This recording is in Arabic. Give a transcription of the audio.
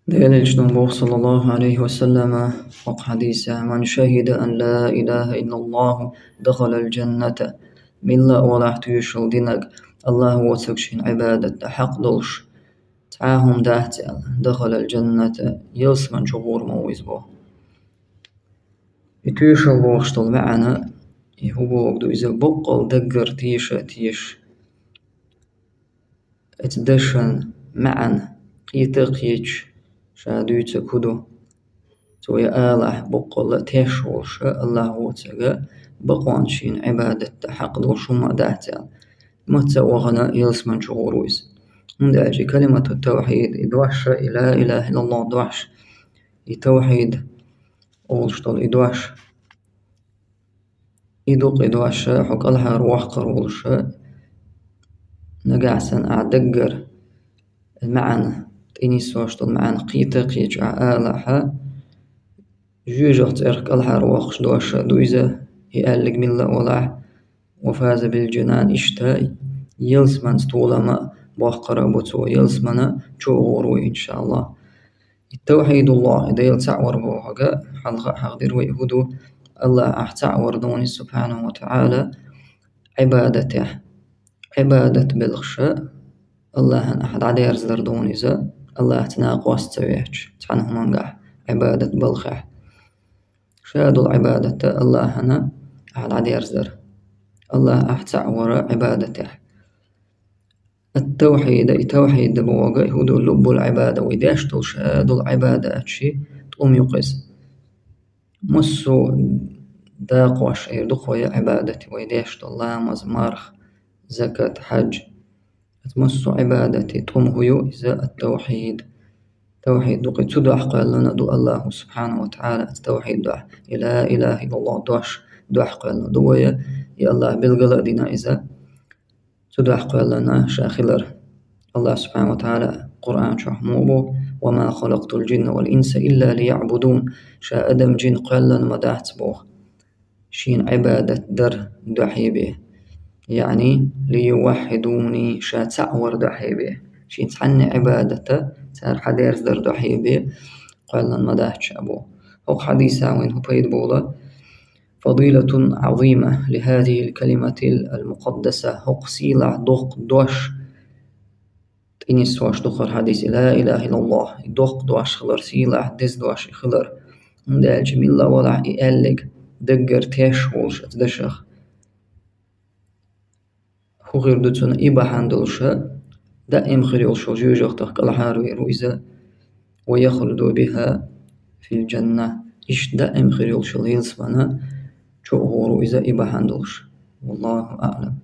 ديال النبي صلى الله عليه وسلم حديثة: من شهد أن لا إله إلا الله دخل الجنة. ملا ولا تيشل دينك الله وتكشين عبادة حق دلش تعاهم داهتال دخل الجنة يلس من شغور مويز بو يتيشل بوغشتل معنا يهو بوغدو إذا بقل دقر تيش اتدشن معن قيتقيج شادويت كدو توي آله بقل تيشولش الله وتغى بقوانشين عبادة حق دوشو ما داهتال ما تسوغنا يلس من شغورويز من داجي كلمة التوحيد إدوش لا إله إلا الله دوش التوحيد أولشتل إدوش إدوش حق الله روح قرولش نقعسن أعدقر المعنى تيني سوشتل المعنى قيتقيج آلها جوجت إرك الله روحش دوش دويزة يألق من الله ولا وفاز بالجنان إشتاي يلس من ستولما بوخرا بوتو يلس من شوغورو إن شاء الله التوحيد الله إذا يلتعور بوحقا حلقة حقدر ويهدو الله أحتعور دوني سبحانه وتعالى عبادته عبادة بالغشاء الله أحد عدي أرزدر دوني زا الله تناق واستويش تعنه منقع عبادة بالغح شادو العبادة الله أنا أحد عدي أرزدر الله أحتعور عبادته التوحيد بوغا يهدو لب العبادة ويداش تلشاد العبادة أتشي تقوم يقز مسو داقوش يردخوي عبادتي ويداش الله مزمارخ زكاة حج تمسو عبادتي تقوم هيو إذا التوحيد توحيد دوقي تدوح قال لنا دو الله سبحانه وتعالى التوحيد دوح لا إله إلا الله دوح قال لنا دوية يا الله بالقلق دينا إذا تدوح قال لنا شاخلر الله سبحانه وتعالى قرآن شحموبو وما خلقت الجن والإنس إلا ليعبدون شا أدم جن قال لنا مداحت بوه شين عبادة در دحي به يعني ليوحدوني شا تعور دحي به شين تحني عبادته تار حديرز در دحي به قال لنا مداحت شابوه هو حديث وين هو بيد بولا فضيلة عظيمة لهذه الكلمة المقدسة هقسيلع دوق دوش تينيس واش دخر حديث لا إله إلا الله دوق دوش خلر سيلع دز دوش خلر مندال جميلة وضع إقالق دقر تيش وولش تدشخ هو غير دوتون إبا حاندلش دائم خريولش وجوجوخ تخك الحاروي رويزة ويخلد بها في الجنة إيش دائم خريولش الهيلس منا شو هو رويزة إبا حاندلش والله أعلم.